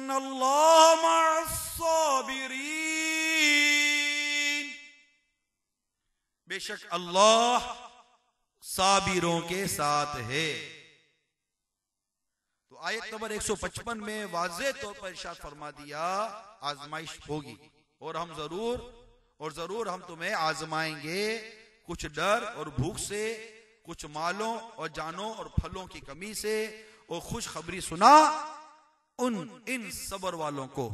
इन्नल्लाह मअस्साबिरीन, बेशक अल्लाह साबिरों के साथ है। तो आयत नंबर 155 में वाज़ेह तौर पर इरशाद फरमा दिया आजमाइश होगी और जरूर हम तुम्हें आजमाएंगे, कुछ डर और भूख से, कुछ मालों और जानों और फलों की कमी से, और खुशखबरी सुना इन सबर वालों को।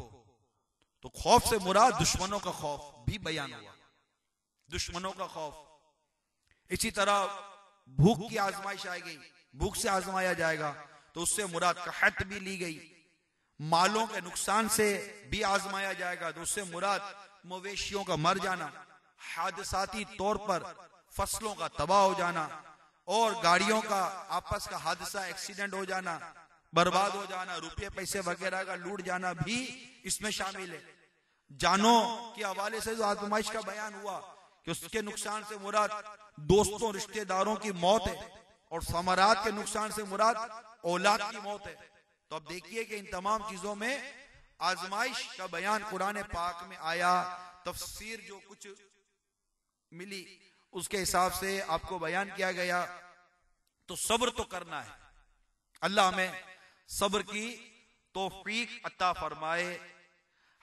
तो खौफ से मुराद दुश्मनों का खौफ भी बयान हुआ, दुश्मनों का खौफ। इसी तरह भूख की आजमाइश आ गई, भूख से आजमाया जाएगा, तो उससे मुराद कहत भी ली गई। मालों के नुकसान से भी आजमाया जाएगा, तो उससे मुराद मवेशियों का मर जाना, हादसाती तौर पर फसलों का तबाह हो जाना, और गाड़ियों का आपस का हादसा, एक्सीडेंट हो जाना, बर्बाद हो जाना, रुपये पैसे वगैरह का लूट जाना भी इसमें शामिल है। जानों के हवाले से जो आजमाइश का बयान हुआ कि उसके नुकसान से मुराद दोस्तों रिश्तेदारों की मौत है, और समरात के नुकसान से मुराद औलाद की मौत है। तो अब देखिए कि इन तमाम चीजों में आजमाइश का बयान कुरान पाक में आया। तफसीर जो कुछ मिली उसके हिसाब से आपको बयान किया गया। तो सब्र तो करना है, अल्लाह हमें सब्र की तौफीक अता फरमाए।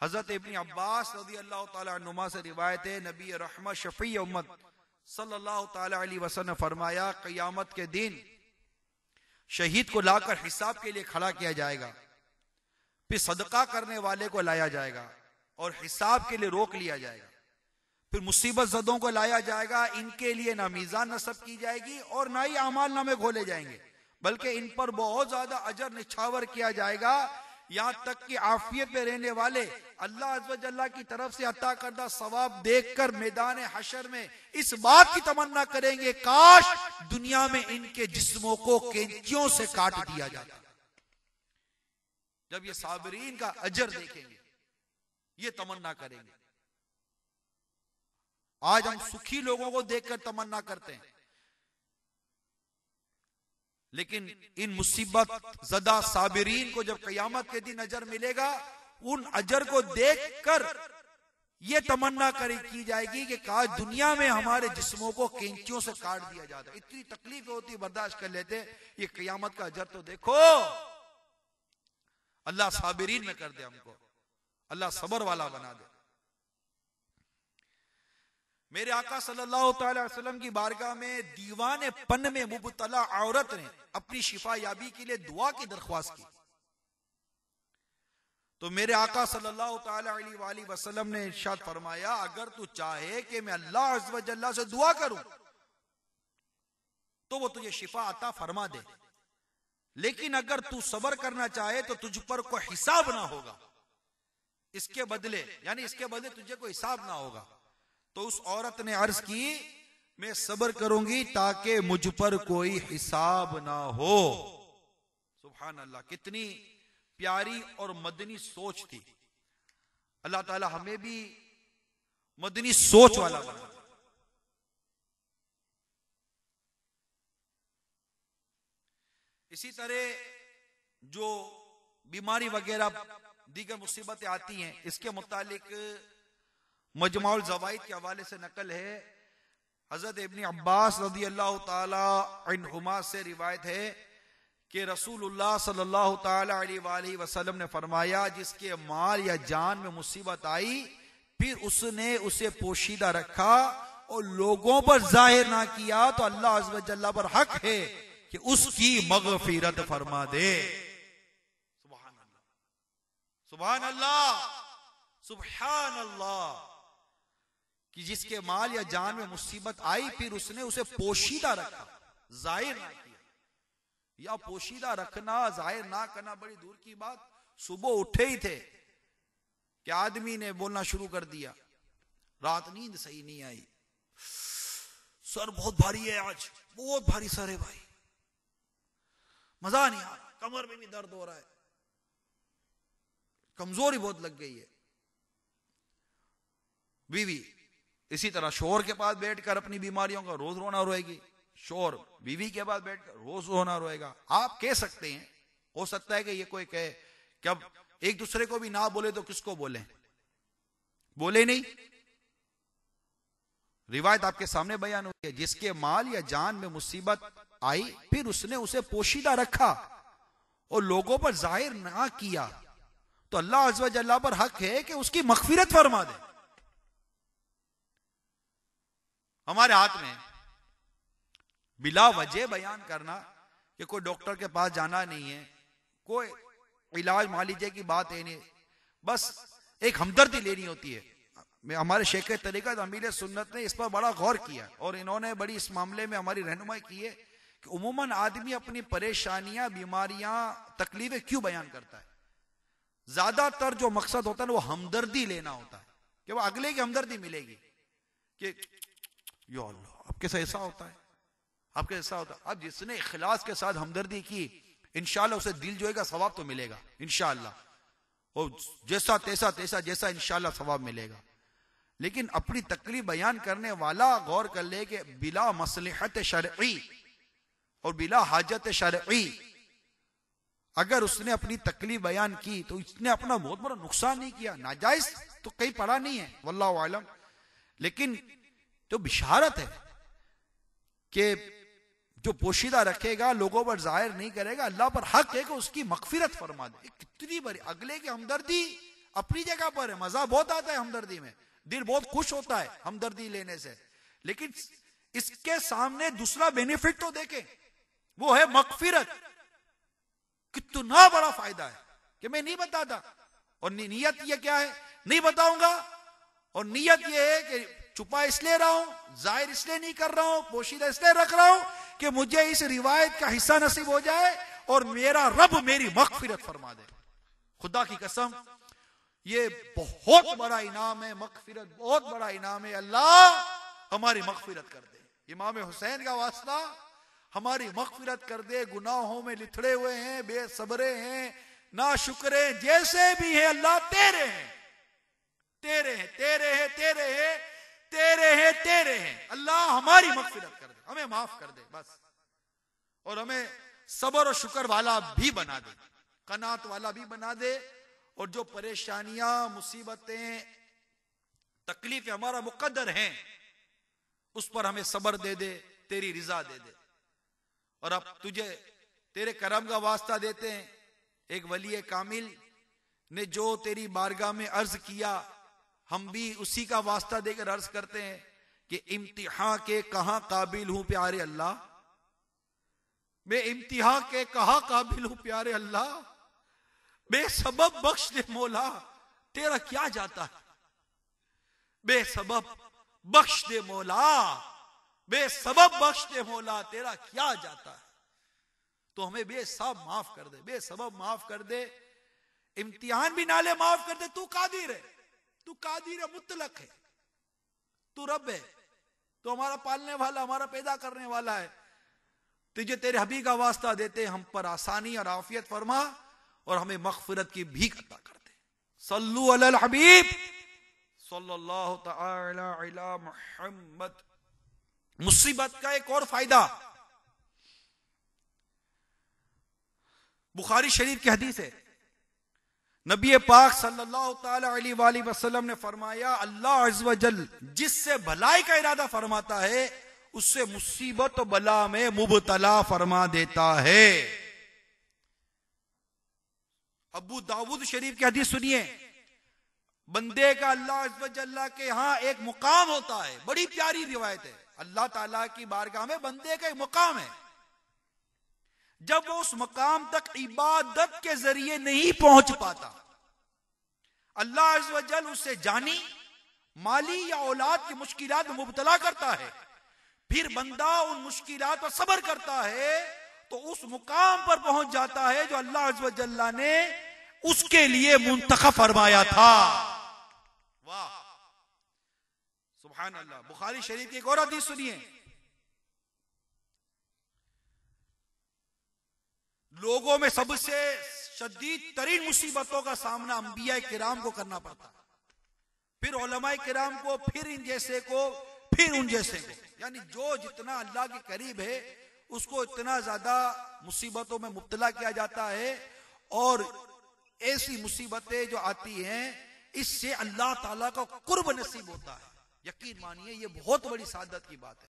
हजरत इब्न अब्बास रज़ी अल्लाह ताला अन्हुमा से रिवायत है, नबी रहमत शफी उम्मत सल्लल्लाहु ताला अलैहि वसल्लम ने फरमाया, क़यामत के दिन शहीद को लाकर हिसाब के लिए खड़ा किया जाएगा, फिर सदका करने वाले को लाया जाएगा और हिसाब के लिए रोक लिया जाएगा। फिर मुसीबत ज़दों को लाया जाएगा, इनके लिए ना मीज़ान नस्ब की जाएगी और ना ही अमाल नामे खोले जाएंगे, बल्कि इन पर बहुत ज्यादा अजर निछावर किया जाएगा। यहां तक कि आफियत में रहने वाले अल्लाह अज़्ज़ व जल्ला की तरफ से अता करदा सवाब देखकर मैदान हशर में इस बात की तमन्ना करेंगे, काश दुनिया में इनके जिस्मों को कैंचियों से काट दिया जाता। जब ये साबिरीन का अजर देखेंगे, ये तमन्ना करेंगे। आज हम सुखी लोगों को देखकर तमन्ना करते हैं, लेकिन इन मुसीबत ज़दा साबिरीन को जब क़यामत के दिन अजर मिलेगा, उन अजर को देखकर यह तमन्ना की जाएगी कि काश दुनिया में हमारे जिस्मों को कैंचियों से काट दिया जाता। इतनी तकलीफ होती, बर्दाश्त कर लेते, ये क़यामत का अजर तो देखो। अल्लाह साबिरीन में कर दे हमको, अल्लाह सबर वाला बना दे। मेरे आका सल्लल्लाहु अलैहि वसल्लम की बारगाह में दीवाने पन में मुबतला औरत ने अपनी शिफा याबी के लिए दुआ की दरख्वास्त की। तो मेरे आका सल्लल्लाहु अलैहि वसल्लम ने इरशाद फरमाया, अगर तू चाहे कि मैं अल्लाह अज़्ज़ व जल्ला से दुआ करूं तो वो तुझे शिफा अता फरमा दे, लेकिन अगर तू सबर करना चाहे तो तुझ पर कोई हिसाब ना होगा, इसके बदले, यानी इसके बदले तुझे कोई हिसाब ना होगा। तो उस औरत ने अर्ज की, मैं सब्र करूंगी ताकि मुझ पर कोई हिसाब ना हो। सुभान अल्लाह, कितनी प्यारी और मदनी सोच थी। अल्लाह ताला हमें भी मदनी सोच वाला बना। इसी तरह जो बीमारी वगैरह दीगर मुसीबतें आती हैं, इसके मुतालिक मजमाउल ज़वाइद के हवाले से नकल है। हजरत इब्न अब्बास रज़ी अल्लाह ताला अन्हुमा से रिवायत है कि रसूलुल्लाह सल्लल्लाहु ताला अलैहि वसल्लम ने फरमाया, जिसके माल या जान में मुसीबत आई फिर उसने उसे पोशीदा रखा और लोगों पर जाहिर ना किया, तो अल्लाह अज़्ज़ व जल्ला पर हक है कि उसकी मग़फ़िरत फरमा दे। सुभान अल्लाह, सुभान अल्लाह, सुभान अल्लाह, कि जिसके माल या जान में मुसीबत आई फिर उसने उसे पोशीदा रखा, जाहिर ना किया। या पोशीदा रखना, जाहिर ना करना बड़ी दूर की बात। सुबह उठे ही थे कि आदमी ने बोलना शुरू कर दिया, रात नींद सही नहीं आई, सर बहुत भारी है, आज बहुत भारी सर है भाई, मजा नहीं आ रहा, कमर में भी दर्द हो रहा है, कमजोरी बहुत लग गई है। बीवी इसी तरह शोहर के पास बैठकर अपनी बीमारियों का रोज रोना रोएगी, शोहर बीवी के पास बैठकर रोज रोना रोएगा। आप कह सकते हैं, हो सकता है कि ये कोई कहे कि अब एक दूसरे को भी ना बोले तो किसको बोले? बोले नहीं। रिवायत आपके सामने बयान हुई है, जिसके माल या जान में मुसीबत आई फिर उसने उसे पोशीदा रखा और लोगों पर जाहिर ना किया, तो अल्लाह अज़्ज़ व जल्ला पर हक है कि उसकी मग़फ़िरत फरमा दे। हमारे हाथ में बिला वजह बयान करना कि कोई डॉक्टर के पास जाना नहीं है, कोई इलाज मान लीजिए की बात है नहीं, बस एक हमदर्दी लेनी होती है। हमारे शेख तरीक़त अमीर सुन्नत ने इस पर बड़ा गौर किया और इन्होंने बड़ी इस मामले में हमारी रहनुमाई की है कि उमूमन आदमी अपनी परेशानियां, बीमारियां, तकलीफें क्यों बयान करता है? ज्यादातर जो मकसद होता है ना वो हमदर्दी लेना होता है कि वो अगले की हमदर्दी मिलेगी कि या अल्लाह आपके साथ ऐसा होता है, आपके ऐसा होता है। अब जिसने इखलास के साथ हमदर्दी की इंशाल्लाह उसे दिल जो है सवाब तो मिलेगा इंशाल्लाह, और जैसा तैसा तैसा जैसा इंशाल्लाह सवाब मिलेगा। लेकिन अपनी तकलीफ बयान करने वाला गौर कर ले कि बिला मसलहत शरई और बिला हाजत शरई अगर उसने अपनी तकलीफ बयान की तो इसने अपना बहुत बड़ा नुकसान नहीं किया। नाजायज तो कहीं पड़ा नहीं है वल्लाहु आलम, लेकिन तो बिशारत है कि जो पोशीदा रखेगा, लोगों पर जाहिर नहीं करेगा, अल्लाह पर हक है कि उसकी मग़फ़िरत फरमा दे। कितनी बड़ी अगले की हमदर्दी अपनी जगह पर है, मजा बहुत आता है हमदर्दी में, दिल बहुत खुश होता है हमदर्दी लेने से, लेकिन इसके सामने दूसरा बेनिफिट तो देखें, वो है मग़फ़िरत। कितना बड़ा फायदा है कि मैं नहीं बताता, और नियत ये क्या है नहीं बताऊंगा, और नियत ये है कि छुपा इसलिए रहा हूं, जाहिर इसलिए नहीं कर रहा हूं, पोशीदा इसलिए रख रहा हूं कि मुझे इस रिवायत का हिस्सा नसीब हो जाए और मेरा रब मेरी मग़फ़िरत फरमा दे। खुदा की कसम ये बहुत बड़ा इनाम है, मग़फ़िरत बहुत बड़ा इनाम है। अल्लाह हमारी मग़फ़िरत कर दे, इमाम हुसैन का वास्ता हमारी मग़फ़िरत कर दे। गुनाहों में लिथड़े हुए हैं, बेसब्रे हैं, ना शुक्रे जैसे भी हैं, अल्लाह तेरे हैं, तेरे हैं, तेरे हैं, तेरे हैं, तेरे हैं, तेरे हैं। अल्लाह हमारी मग़फ़िरत कर दे, हमें माफ कर दे बस, और हमें सब्र और शुक्र वाला भी बना दे, कनात वाला भी बना दे, और जो परेशानियां, मुसीबतें, तकलीफें हमारा मुक़द्दर हैं उस पर हमें सब्र दे दे, तेरी रिजा दे दे। और अब तुझे तेरे करम का वास्ता देते हैं, एक वली कामिल ने जो तेरी बारगाह में अर्ज किया, हम भी उसी का वास्ता देकर अर्ज करते हैं कि इम्तिहान के कहां काबिल हूं प्यारे अल्लाह, मैं इम्तिहान के कहां काबिल हूं प्यारे अल्लाह, बेसबब बख्श दे मौला तेरा क्या जाता है, बेसबब बख्श दे मौला, बेसबब बख्श दे मौला तेरा क्या जाता है। तो हमें बेसबब माफ कर दे, बेसबब माफ कर दे, इम्तिहान भी नाले माफ कर दे। तू कादिर है, तू कादिर है, मुतलक है, तू रब है, तू हमारा पालने वाला, हमारा पैदा करने वाला है। तुझे तेरे हबीब का वास्ता देते हम पर आसानी और आफियत फरमा और हमें मग़फ़िरत की भीख अता कर दे। सल्लु अलल हबीब सल्लल्लाहु तआला अला मुहम्मद। मुसीबत का एक और फायदा, बुखारी शरीफ की हदीस है, नबी पाक सल्लल्लाहु तआला अलैहि वसल्लम ने फरमाया, अल्लाह अज़्ज़ व जल जिससे भलाई का इरादा फरमाता है उससे मुसीबत और बला में मुबतला फरमा देता है। अबू दाऊद शरीफ की हदीस सुनिए, बंदे का अल्लाह अज़्ज़ व जल्ला के यहां एक मुकाम होता है, बड़ी प्यारी रिवायत है। अल्लाह ताला की बारगाह में बंदे का एक मुकाम है, जब वो उस मकाम तक इबादत के जरिए नहीं पहुंच पाता, अल्लाह अज़्ज़ व जल उससे जानी, माली या औलाद की मुश्किलात में मुबतला करता है, फिर बंदा उन मुश्किलात पर सब्र करता है तो उस मुकाम पर पहुंच जाता है जो अल्लाह अज़्ज़ व जल्ला ने उसके लिए मुंतखब फरमाया था। वाह सुभान अल्लाह। बुखारी शरीफ की एक और हदीस सुनिए, लोगों में सबसे शदीद तरीन मुसीबतों का सामना अंबिया किराम को करना पड़ता, फिर उलमाए किराम को, फिर इन जैसे को, फिर उन जैसे को, यानी जो जितना अल्लाह के करीब है उसको इतना ज्यादा मुसीबतों में मुब्तला किया जाता है। और ऐसी मुसीबतें जो आती हैं, इससे अल्लाह ताला का कुर्ब नसीब होता है। यकीन मानिए ये बहुत बड़ी सादत की बात है।